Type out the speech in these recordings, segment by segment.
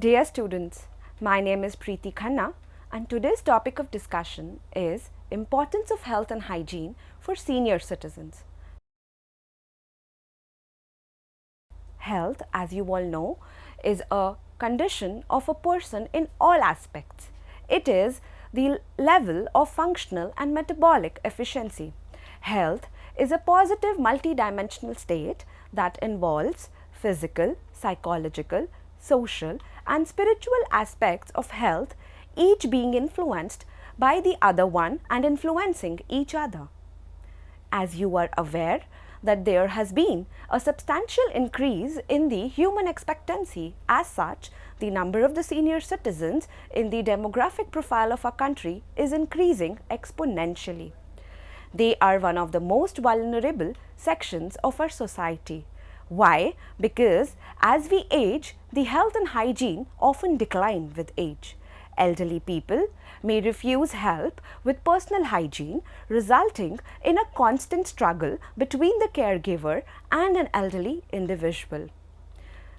Dear students, my name is Preeti Khanna and today's topic of discussion is importance of health and hygiene for senior citizens. Health, as you all know, is a condition of a person in all aspects. It is the level of functional and metabolic efficiency. Health is a positive multidimensional state that involves physical, psychological, social and spiritual aspects of health, each being influenced by the other one and influencing each other. As you are aware that there has been a substantial increase in the human expectancy, as such, the number of the senior citizens in the demographic profile of our country is increasing exponentially. They are one of the most vulnerable sections of our society. Why? Because as we age, the health and hygiene often decline with age. Elderly people may refuse help with personal hygiene, resulting in a constant struggle between the caregiver and an elderly individual.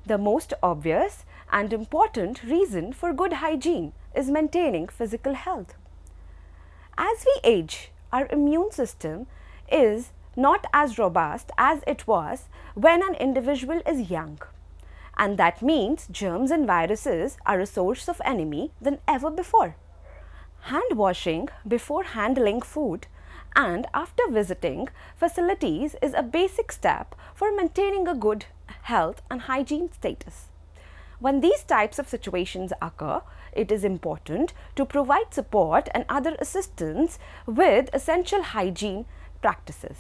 The most obvious and important reason for good hygiene is maintaining physical health. As we age, our immune system is not as robust as it was when an individual is young. And that means germs and viruses are a source of enemy than ever before. Hand washing before handling food and after visiting facilities is a basic step for maintaining a good health and hygiene status. When these types of situations occur, it is important to provide support and other assistance with essential hygiene practices.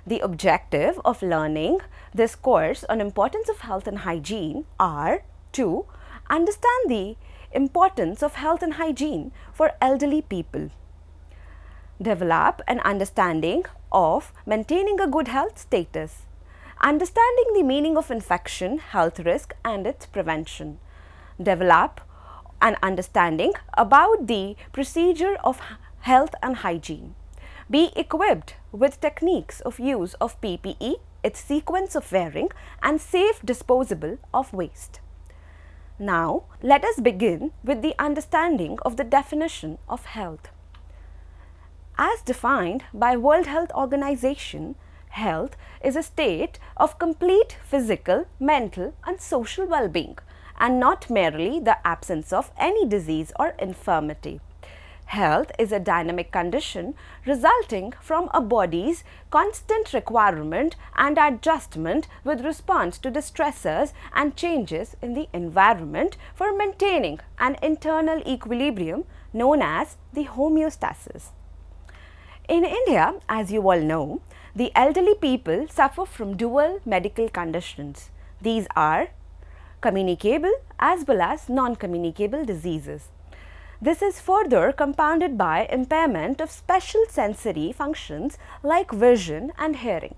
The objective of learning this course on importance of health and hygiene are to understand the importance of health and hygiene for elderly people, develop an understanding of maintaining a good health status, understanding the meaning of infection, health risk and its prevention, develop an understanding about the procedure of health and hygiene, be equipped with techniques of use of PPE, its sequence of wearing and safe disposal of waste. Now, let us begin with the understanding of the definition of health. As defined by World Health Organization, health is a state of complete physical, mental and social well-being and not merely the absence of any disease or infirmity. Health is a dynamic condition resulting from a body's constant requirement and adjustment with response to the stressors and changes in the environment for maintaining an internal equilibrium known as the homeostasis. In India, as you all know, the elderly people suffer from dual medical conditions. These are communicable as well as non-communicable diseases. This is further compounded by impairment of special sensory functions like vision and hearing.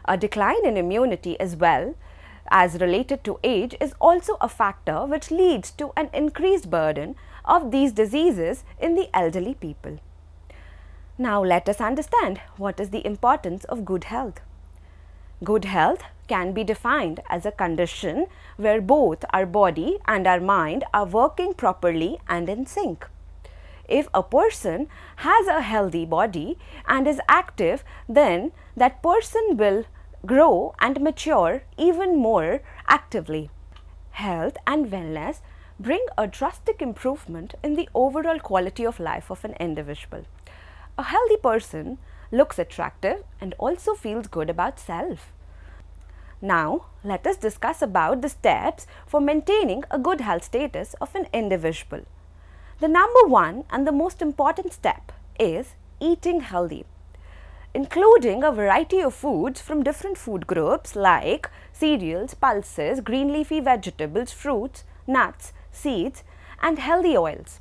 A decline in immunity as well as related to age is also a factor which leads to an increased burden of these diseases in the elderly people. Now let us understand what is the importance of good health. Good health can be defined as a condition where both our body and our mind are working properly and in sync. If a person has a healthy body and is active, then that person will grow and mature even more actively. Health and wellness bring a drastic improvement in the overall quality of life of an individual. A healthy person looks attractive and also feels good about self. Now, let us discuss about the steps for maintaining a good health status of an individual. The number one and the most important step is eating healthy, including a variety of foods from different food groups like cereals, pulses, green leafy vegetables, fruits, nuts, seeds and healthy oils.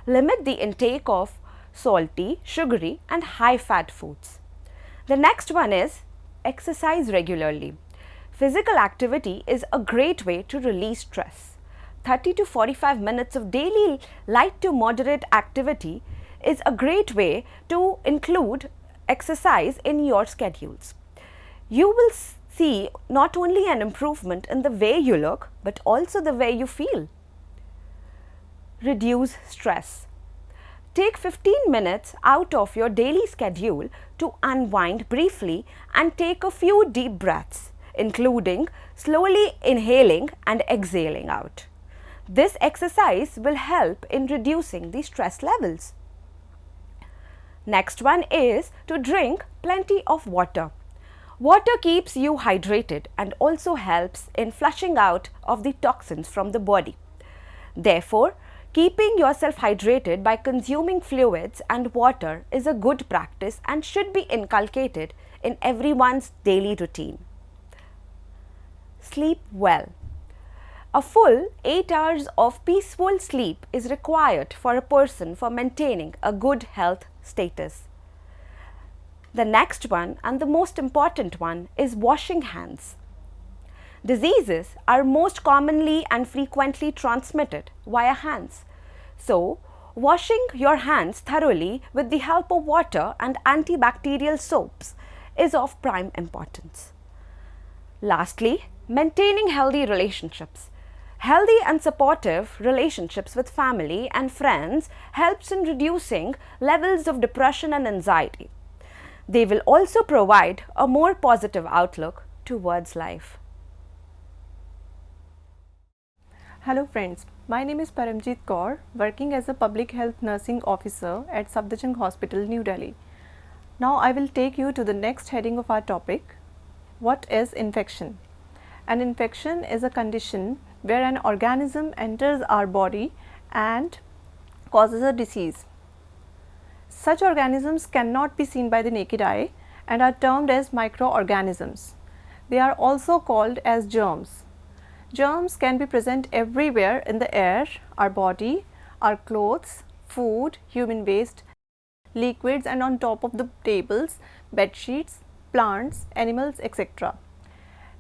Limit the intake of salty, sugary and high-fat foods. The next one is exercise regularly. Physical activity is a great way to release stress. 30 to 45 minutes of daily light to moderate activity is a great way to include exercise in your schedules. You will see not only an improvement in the way you look, but also the way you feel. reduce stress. Take 15 minutes out of your daily schedule to unwind briefly and take a few deep breaths, including slowly inhaling and exhaling out. This exercise will help in reducing the stress levels. Next one is to drink plenty of water. Water keeps you hydrated and also helps in flushing out of the toxins from the body. Therefore, keeping yourself hydrated by consuming fluids and water is a good practice and should be inculcated in everyone's daily routine. Sleep well. A full 8 hours of peaceful sleep is required for a person for maintaining a good health status. The next one and the most important one is washing hands. Diseases are most commonly and frequently transmitted via hands. So, washing your hands thoroughly with the help of water and antibacterial soaps is of prime importance. Lastly, maintaining healthy relationships. Healthy and supportive relationships with family and friends helps in reducing levels of depression and anxiety. They will also provide a more positive outlook towards life. Hello friends, my name is Paramjeet Kaur, working as a Public Health Nursing Officer at Safdarjung Hospital, New Delhi. Now I will take you to the next heading of our topic. What is infection? An infection is a condition where an organism enters our body and causes a disease. Such organisms cannot be seen by the naked eye and are termed as microorganisms. They are also called as germs. Germs can be present everywhere in the air, our body, our clothes, food, human waste, liquids, and on top of the tables, bed sheets, plants, animals, etc.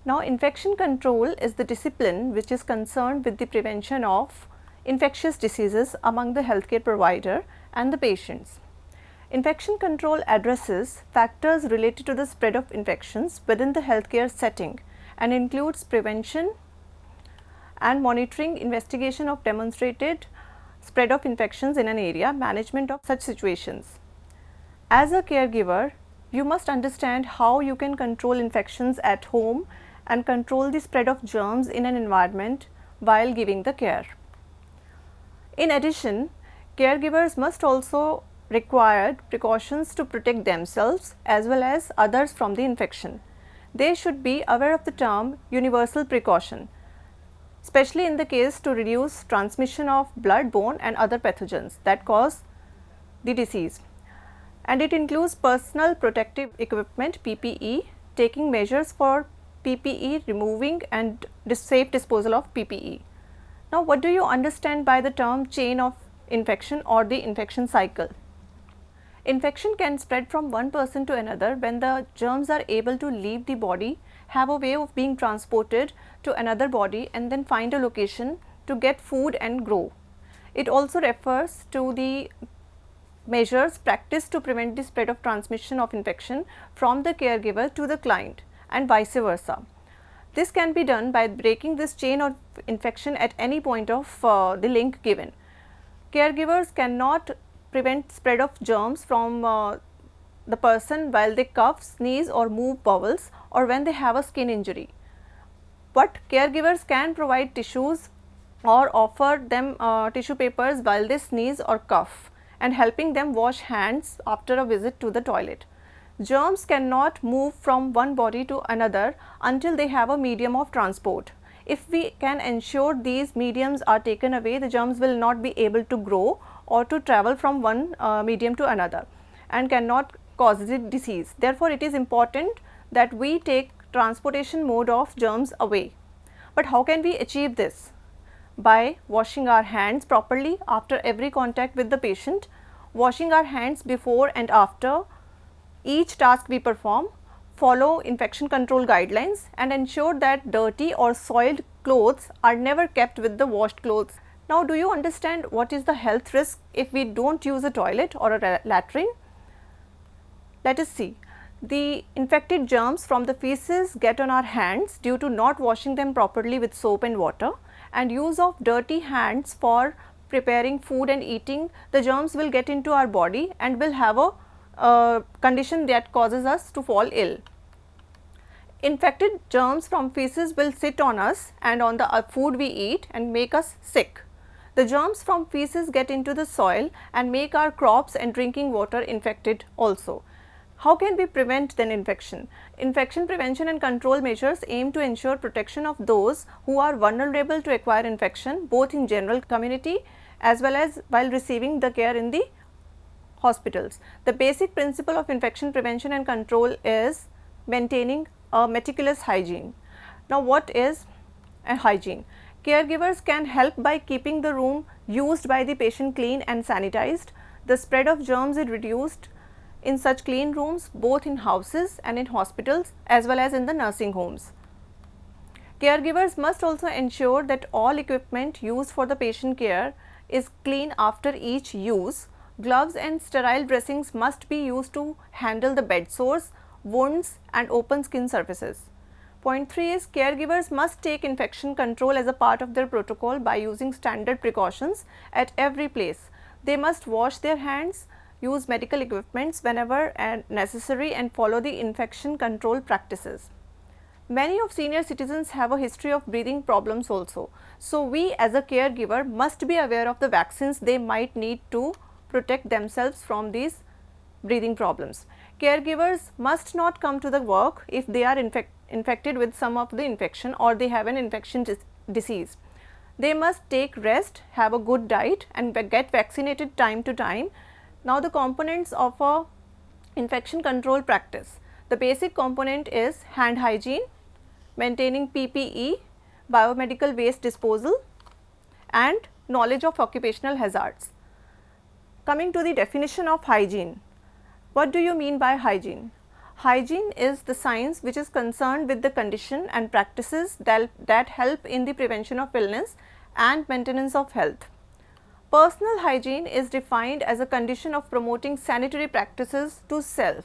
Now, infection control is the discipline which is concerned with the prevention of infectious diseases among the healthcare provider and the patients. Infection control addresses factors related to the spread of infections within the healthcare setting and includes prevention and monitoring, investigation of demonstrated spread of infections in an area, management of such situations. As a caregiver, you must understand how you can control infections at home and control the spread of germs in an environment while giving the care. In addition, caregivers must also require precautions to protect themselves as well as others from the infection. They should be aware of the term universal precaution, especially in the case to reduce transmission of blood-borne and other pathogens that cause the disease. And it includes personal protective equipment PPE, taking measures for PPE, removing and safe disposal of PPE. Now, what do you understand by the term chain of infection or the infection cycle? Infection can spread from one person to another when the germs are able to leave the body, have a way of being transported to another body and then find a location to get food and grow. It also refers to the measures practiced to prevent the spread of transmission of infection from the caregiver to the client and vice versa. This can be done by breaking this chain of infection at any point of the link given. Caregivers cannot prevent spread of germs from the person while they cough, sneeze or move bowels or when they have a skin injury. But caregivers can provide tissues or offer them tissue papers while they sneeze or cough and helping them wash hands after a visit to the toilet. Germs cannot move from one body to another until they have a medium of transport. If we can ensure these mediums are taken away, the germs will not be able to grow or to travel from one medium to another and cannot cause the disease. Therefore, it is important that we take transportation mode of germs away. But how can we achieve this? By washing our hands properly after every contact with the patient, washing our hands before and after each task we perform, follow infection control guidelines and ensure that dirty or soiled clothes are never kept with the washed clothes. Now, do you understand what is the health risk if we do not use a toilet or a latrine? Let us see. The infected germs from the feces get on our hands due to not washing them properly with soap and water and use of dirty hands for preparing food and eating, the germs will get into our body and will have a condition that causes us to fall ill. Infected germs from feces will sit on us and on the food we eat and make us sick. The germs from feces get into the soil and make our crops and drinking water infected also. How can we prevent then infection? Infection prevention and control measures aim to ensure protection of those who are vulnerable to acquire infection, both in general community as well as while receiving the care in the hospitals. The basic principle of infection prevention and control is maintaining a meticulous hygiene. Now, what is a hygiene? Caregivers can help by keeping the room used by the patient clean and sanitized. The spread of germs is reduced in such clean rooms both in houses and in hospitals as well as in the nursing homes. Caregivers must also ensure that all equipment used for the patient care is clean after each use. Gloves and sterile dressings must be used to handle the bed sores, wounds and open skin surfaces. Point 3 is caregivers must take infection control as a part of their protocol by using standard precautions at every place. They must wash their hands, use medical equipments whenever necessary and follow the infection control practices. Many of senior citizens have a history of breathing problems also. So, we as a caregiver must be aware of the vaccines they might need to protect themselves from these breathing problems. Caregivers must not come to the work if they are infected with some of the infection or they have an infection disease. They must take rest, have a good diet and get vaccinated time to time. Now, the components of a infection control practice. The basic component is hand hygiene, maintaining PPE, biomedical waste disposal and knowledge of occupational hazards. Coming to the definition of hygiene. What do you mean by hygiene? Hygiene is the science which is concerned with the condition and practices that help in the prevention of illness and maintenance of health. Personal hygiene is defined as a condition of promoting sanitary practices to self.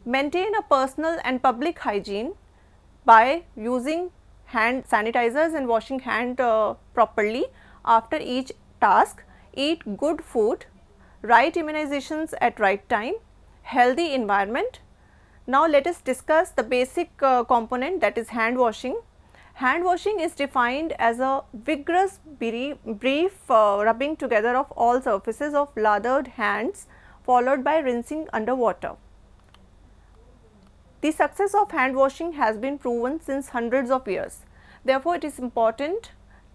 Maintain a personal and public hygiene by using hand sanitizers and washing hand properly after each task, eat good food, right immunizations at right time, healthy environment. Now, let us discuss the basic component, that is hand washing. Hand washing is defined as a vigorous brief rubbing together of all surfaces of lathered hands followed by rinsing under water. The success of hand washing has been proven since hundreds of years. Therefore, it is important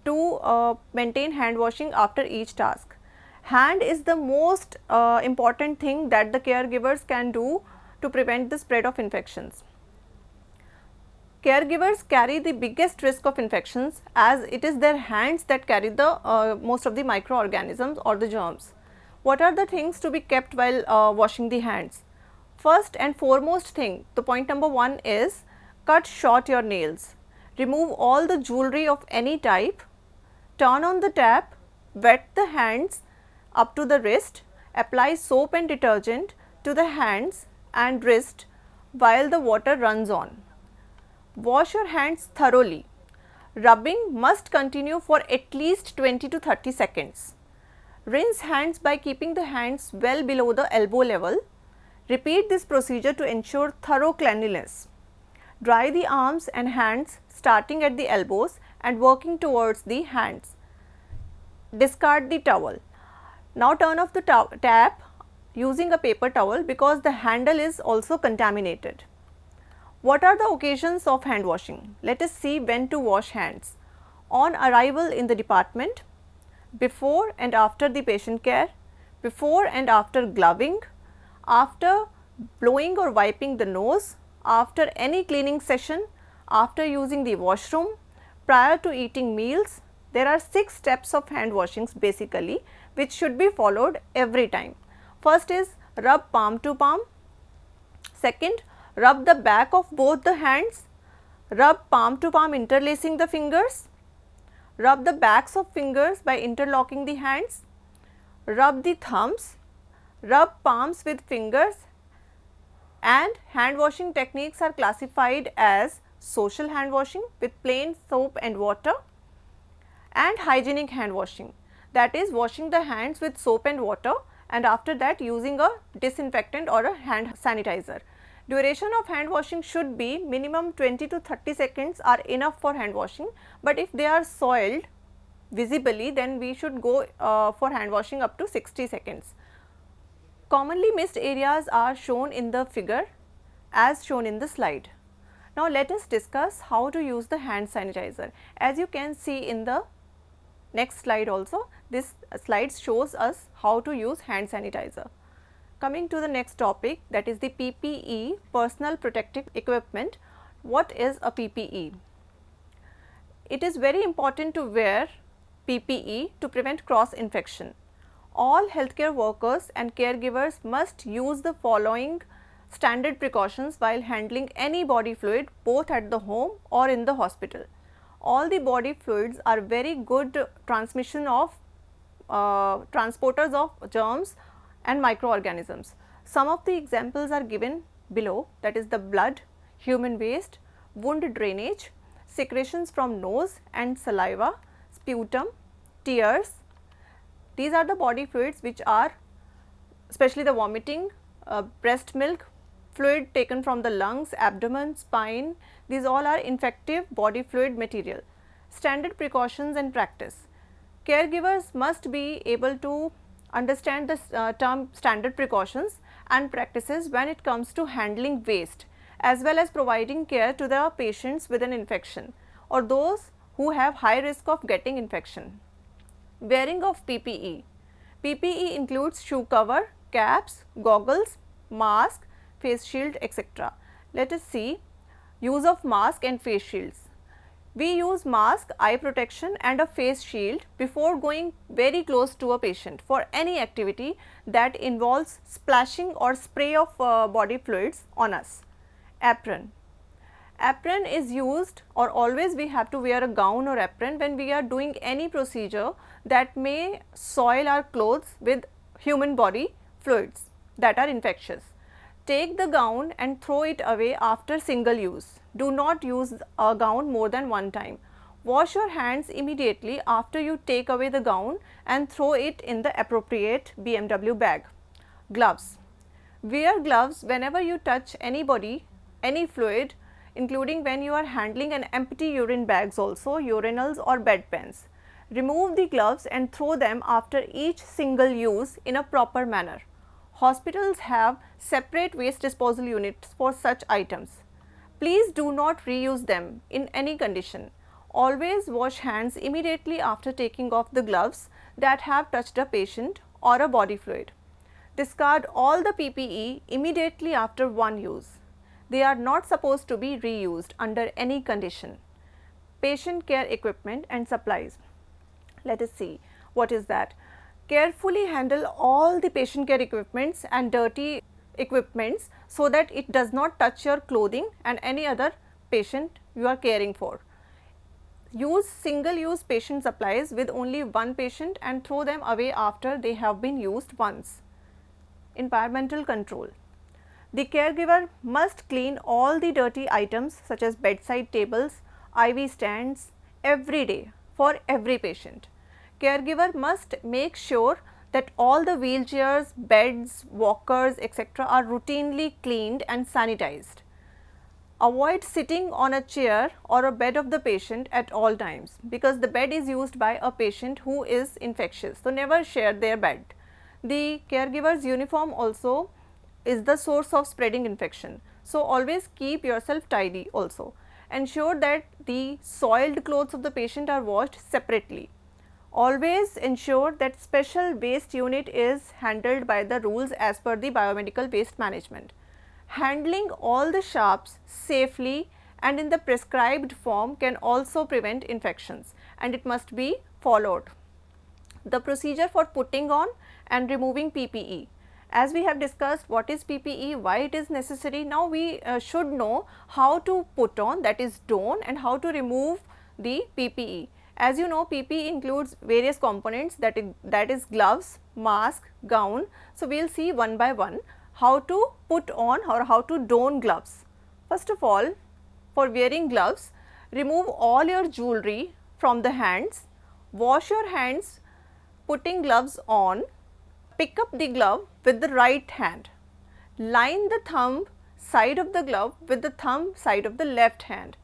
to maintain hand washing after each task. Hand is the most important thing that the caregivers can do to prevent the spread of infections. Caregivers carry the biggest risk of infections as it is their hands that carry the most of the microorganisms or the germs. What are the things to be kept while washing the hands? First and foremost thing, the point number 1 is cut short your nails, remove all the jewelry of any type, turn on the tap, wet the hands up to the wrist, apply soap and detergent to the hands and wrist while the water runs on. Wash your hands thoroughly. Rubbing must continue for at least 20 to 30 seconds. Rinse hands by keeping the hands well below the elbow level. Repeat this procedure to ensure thorough cleanliness. Dry the arms and hands starting at the elbows and working towards the hands. Discard the towel. Now, turn off the tap using a paper towel because the handle is also contaminated. What are the occasions of hand washing? Let us see when to wash hands. On arrival in the department, before and after the patient care, before and after gloving, after blowing or wiping the nose, after any cleaning session, after using the washroom, prior to eating meals. There are 6 steps of hand washings basically which should be followed every time. First is rub palm to palm. Second, rub the back of both the hands. Rub palm to palm interlacing the fingers. Rub the backs of fingers by interlocking the hands. Rub the thumbs. Rub palms with fingers. And hand washing techniques are classified as social hand washing with plain soap and water and hygienic hand washing. that is washing the hands with soap and water, and after that using a disinfectant or a hand sanitizer. Duration of hand washing should be minimum 20 to 30 seconds are enough for hand washing, but if they are soiled visibly, then we should go for hand washing up to 60 seconds. Commonly missed areas are shown in the figure as shown in the slide. Now let us discuss how to use the hand sanitizer. As you can see in the next slide also, this slide shows us how to use hand sanitizer. Coming to the next topic, that is the PPE, personal protective equipment. What is a PPE? It is very important to wear PPE to prevent cross infection. All healthcare workers and caregivers must use the following standard precautions while handling any body fluid both at the home or in the hospital. All the body fluids are very good transmission of transporters of germs and microorganisms. Some of the examples are given below, that is the blood, human waste, wound drainage, secretions from nose and saliva, sputum, tears. These are the body fluids which are, especially the vomiting, breast milk, fluid taken from the lungs, abdomen, spine. These all are infective body fluid material. Standard precautions and practice. Caregivers must be able to understand the term standard precautions and practices when it comes to handling waste, as well as providing care to the patients with an infection or those who have high risk of getting infection. Wearing of PPE. PPE includes shoe cover, caps, goggles, mask, face shield, etc. Let us see use of mask and face shields. We use mask, eye protection and a face shield before going very close to a patient for any activity that involves splashing or spray of body fluids on us. Apron. Apron is used, or always we have to wear a gown or apron when we are doing any procedure that may soil our clothes with human body fluids that are infectious. Take the gown and throw it away after single use. Do not use a gown more than one time. Wash your hands immediately after you take away the gown and throw it in the appropriate BMW bag. Gloves. Wear gloves whenever you touch anybody, any fluid, including when you are handling an empty urine bags also, urinals or bedpans. Remove the gloves and throw them after each single use in a proper manner. Hospitals have separate waste disposal units for such items. Please do not reuse them in any condition. Always wash hands immediately after taking off the gloves that have touched a patient or a body fluid. Discard all the PPE immediately after one use. They are not supposed to be reused under any condition. Patient care equipment and supplies. Let us see what is that. Carefully handle all the patient care equipments and dirty equipments so that it does not touch your clothing and any other patient you are caring for. Use single use patient supplies with only one patient and throw them away after they have been used once. Environmental control. The caregiver must clean all the dirty items such as bedside tables, IV stands every day for every patient. Caregiver must make sure that all the wheelchairs, beds, walkers, etc. are routinely cleaned and sanitized. Avoid sitting on a chair or a bed of the patient at all times, because the bed is used by a patient who is infectious. So, never share their bed. The caregiver's uniform also is the source of spreading infection. So, always keep yourself tidy also. Ensure that the soiled clothes of the patient are washed separately. Always ensure that special waste unit is handled by the rules as per the biomedical waste management. Handling all the sharps safely and in the prescribed form can also prevent infections, and it must be followed. The procedure for putting on and removing PPE. As we have discussed what is PPE, why it is necessary, now we should know how to put on, that is don, and how to remove the PPE. As you know, PPE includes various components, that is gloves, mask, gown. So, we will see one by one how to put on or how to don gloves. First of all, for wearing gloves, remove all your jewelry from the hands, wash your hands putting gloves on, pick up the glove with the right hand. Line the thumb side of the glove with the thumb side of the left hand.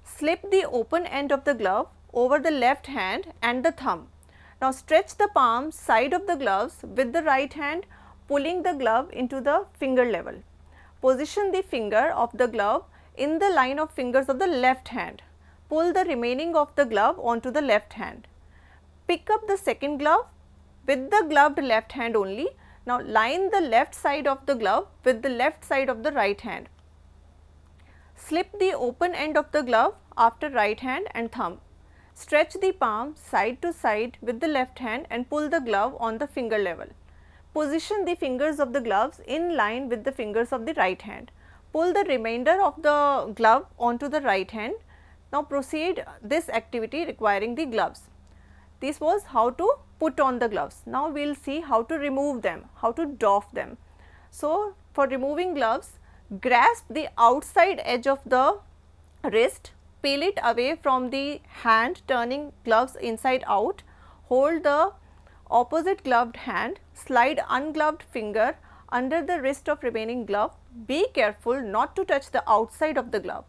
Slip the open end of the glove over the left hand and the thumb. Now stretch the palm side of the gloves with the right hand, pulling the glove into the finger level. Position the finger of the glove in the line of fingers of the left hand. Pull the remaining of the glove onto the left hand. Pick up the second glove with the gloved left hand only. Now line the left side of the glove with the left side of the right hand. Slip the open end of the glove after right hand and thumb. Stretch the palm side to side with the left hand and pull the glove on the finger level. Position the fingers of the gloves in line with the fingers of the right hand. Pull the remainder of the glove onto the right hand. Now proceed this activity requiring the gloves. This was how to put on the gloves. Now we will see how to remove them, how to doff them. So for removing gloves, grasp the outside edge of the wrist, peel it away from the hand, turning gloves inside out. Hold the opposite gloved hand, slide ungloved finger under the wrist of remaining glove. Be careful not to touch the outside of the glove.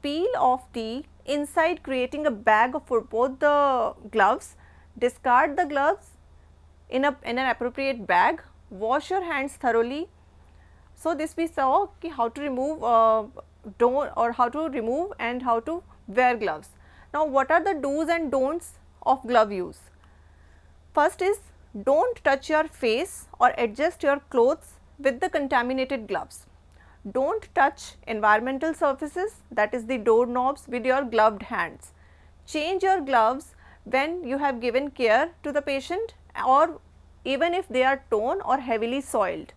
Peel off the inside, creating a bag for both the gloves. Discard the gloves in an appropriate bag. Wash your hands thoroughly. So this we saw how to remove how to remove and how to wear gloves. Now what are the do's and don'ts of glove use? First is, don't touch your face or adjust your clothes with the contaminated gloves. Don't touch environmental surfaces, that is the doorknobs, with your gloved hands. Change your gloves when you have given care to the patient or even if they are torn or heavily soiled.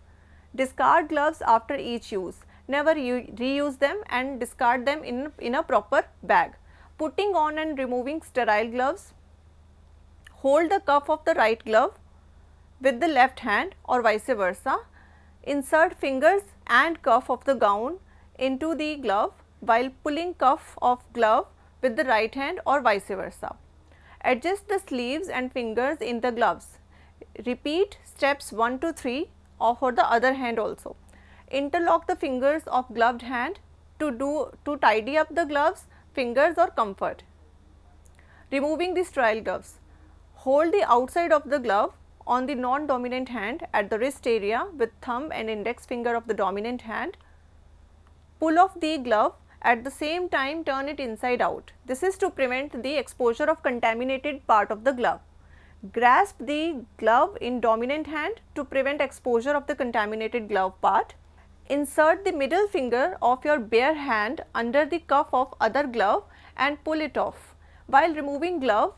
Discard gloves after each use. Never reuse them and discard them in a proper bag. Putting on and removing sterile gloves. Hold the cuff of the right glove with the left hand or vice versa. Insert fingers and cuff of the gown into the glove while pulling cuff of glove with the right hand or vice versa. Adjust the sleeves and fingers in the gloves. Repeat steps 1 to 3 or for the other hand also. Interlock the fingers of gloved hand to tidy up the gloves, fingers or comfort. Removing the sterile gloves. Hold the outside of the glove on the non-dominant hand at the wrist area with thumb and index finger of the dominant hand. Pull off the glove, at the same time turn it inside out. This is to prevent the exposure of contaminated part of the glove. Grasp the glove in dominant hand to prevent exposure of the contaminated glove part. Insert the middle finger of your bare hand under the cuff of other glove and pull it off. While removing glove,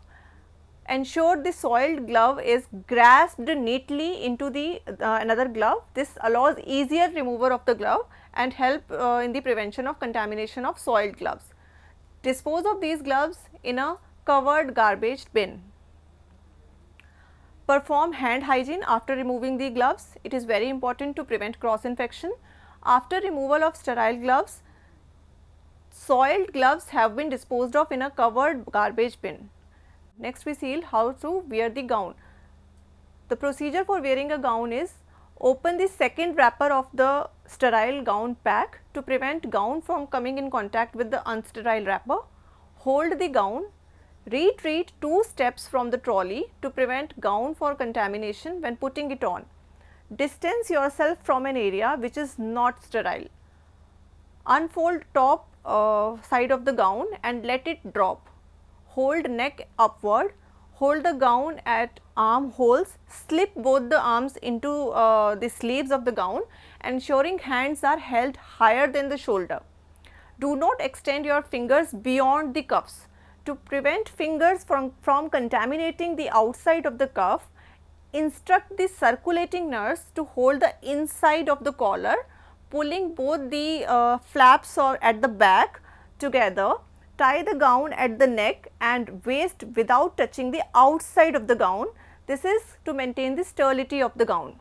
ensure the soiled glove is grasped neatly into the another glove. This allows easier removal of the glove and help in the prevention of contamination of soiled gloves. Dispose of these gloves in a covered garbage bin. Perform hand hygiene after removing the gloves. It is very important to prevent cross infection. After removal of sterile gloves, soiled gloves have been disposed of in a covered garbage bin. Next we see how to wear the gown. The procedure for wearing a gown is, open the second wrapper of the sterile gown pack to prevent gown from coming in contact with the unsterile wrapper. Hold the gown. Retreat 2 steps from the trolley to prevent gown for contamination when putting it on. Distance yourself from an area which is not sterile. Unfold top side of the gown and let it drop. Hold neck upward. Hold the gown at arm holes. Slip both the arms into the sleeves of the gown, ensuring hands are held higher than the shoulder. Do not extend your fingers beyond the cuffs. To prevent fingers from contaminating the outside of the cuff, instruct the circulating nurse to hold the inside of the collar, pulling both the flaps or at the back together. Tie the gown at the neck and waist without touching the outside of the gown. This is to maintain the sterility of the gown.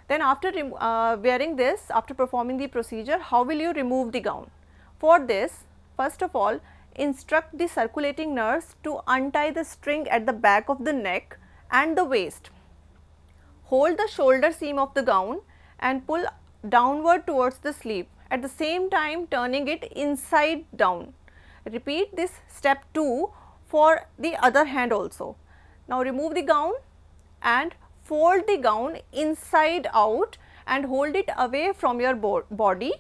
Then after wearing this, after performing the procedure, how will you remove the gown? For this, first of all, instruct the circulating nurse to untie the string at the back of the neck and the waist. Hold the shoulder seam of the gown and pull downward towards the sleeve, at the same time turning it inside down. Repeat this step 2 for the other hand also. Now remove the gown and fold the gown inside out and hold it away from your body.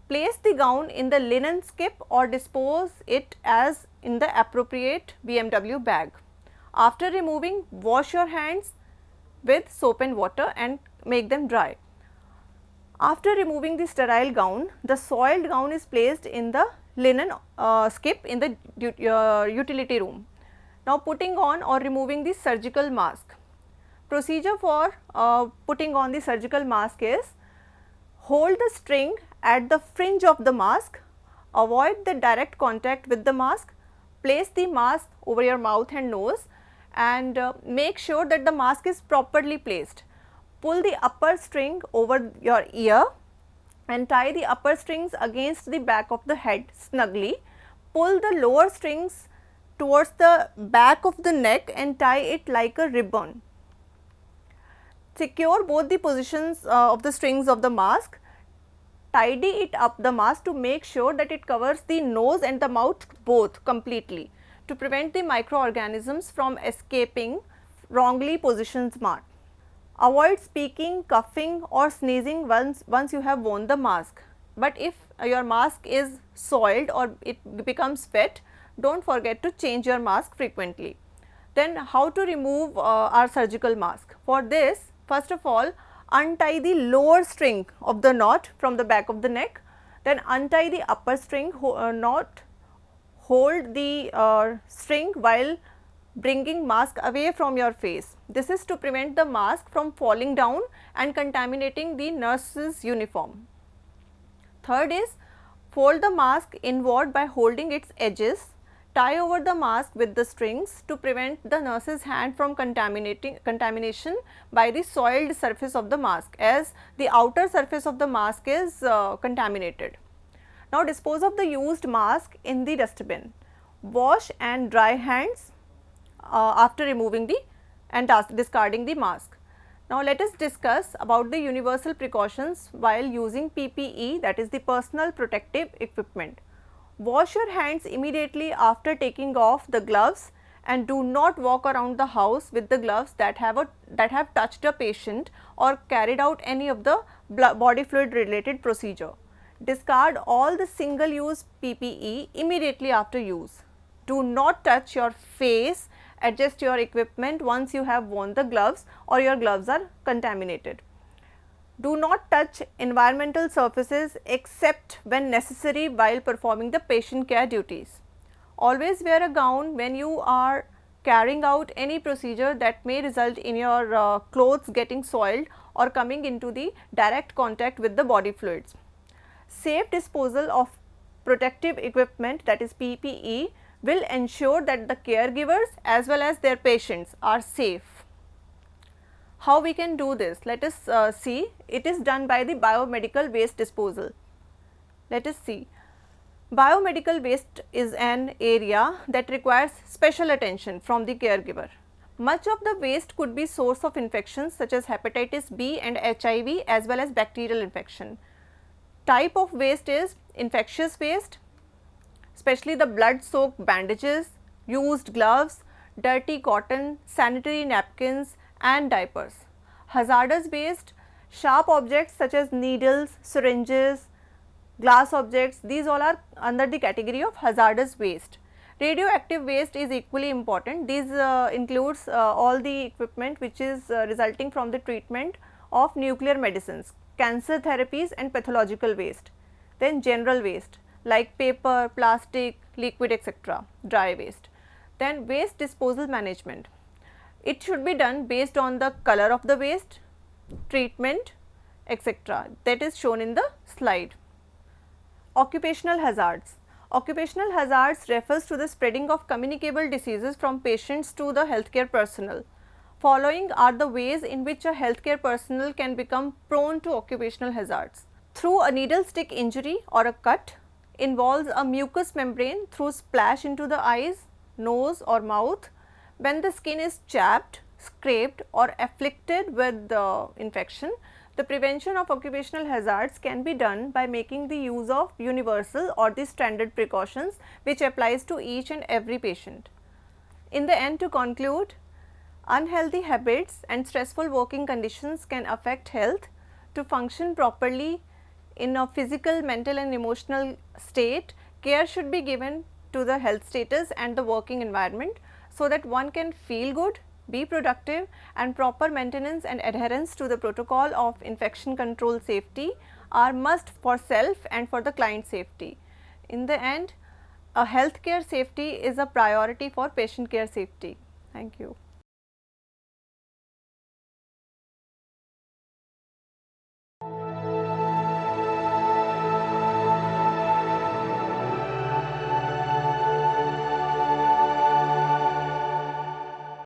Place the gown in the linen skip or dispose it as in the appropriate BMW bag. After removing, wash your hands with soap and water and make them dry. After removing the sterile gown, the soiled gown is placed in the linen skip in the utility room. Now putting on or removing the surgical mask. Procedure for putting on the surgical mask is: hold the string at the fringe of the mask, avoid the direct contact with the mask, place the mask over your mouth and nose, and make sure that the mask is properly placed. Pull the upper string over your ear and tie the upper strings against the back of the head snugly. Pull the lower strings towards the back of the neck and tie it like a ribbon. Secure both the positions of the strings of the mask. Tidy it up the mask to make sure that it covers the nose and the mouth both completely, to prevent the microorganisms from escaping wrongly positioned mask. Avoid speaking, coughing or sneezing once you have worn the mask. But if your mask is soiled or it becomes wet, do not forget to change your mask frequently. Then how to remove our surgical mask? For this, first of all, untie the lower string of the knot from the back of the neck, then untie the upper string knot, hold the string while bringing mask away from your face. This is to prevent the mask from falling down and contaminating the nurse's uniform. Third is, fold the mask inward by holding its edges. Tie over the mask with the strings to prevent the nurse's hand from contamination by the soiled surface of the mask, as the outer surface of the mask is contaminated. Now dispose of the used mask in the dustbin. Wash and dry hands after removing and discarding the mask. Now let us discuss about the universal precautions while using PPE, that is the personal protective equipment. Wash your hands immediately after taking off the gloves and do not walk around the house with the gloves that have touched a patient or carried out any of the body fluid related procedure. Discard all the single use PPE immediately after use. Do not touch your face, adjust your equipment once you have worn the gloves or your gloves are contaminated. Do not touch environmental surfaces except when necessary while performing the patient care duties. Always wear a gown when you are carrying out any procedure that may result in your clothes getting soiled or coming into the direct contact with the body fluids. Safe disposal of protective equipment, that is PPE, will ensure that the caregivers as well as their patients are safe. How we can do this? Let us see. It is done by the biomedical waste disposal. Let us see. Biomedical waste is an area that requires special attention from the caregiver. Much of the waste could be source of infections such as hepatitis B and HIV as well as bacterial infection. Type of waste is infectious waste, especially the blood soaked bandages, used gloves, dirty cotton, sanitary napkins and diapers. Hazardous waste, sharp objects such as needles, syringes, glass objects, these all are under the category of hazardous waste. Radioactive waste is equally important. These includes all the equipment which is resulting from the treatment of nuclear medicines, cancer therapies and pathological waste. Then general waste like paper, plastic, liquid etc., dry waste. Then waste disposal management. It should be done based on the color of the waste, treatment etc., that is shown in the slide. Occupational hazards. Occupational hazards refers to the spreading of communicable diseases from patients to the healthcare personnel. Following are the ways in which a healthcare personnel can become prone to occupational hazards. Through a needle stick injury or a cut, involves a mucous membrane through splash into the eyes, nose or mouth. When the skin is chapped, scraped or afflicted with the infection, the prevention of occupational hazards can be done by making the use of universal or the standard precautions which applies to each and every patient. In the end, to conclude, unhealthy habits and stressful working conditions can affect health. To function properly in a physical, mental and emotional state, care should be given to the health status and the working environment so that one can feel good, be productive, and proper maintenance and adherence to the protocol of infection control safety are must for self and for the client safety. In the end, a healthcare safety is a priority for patient care safety. Thank you.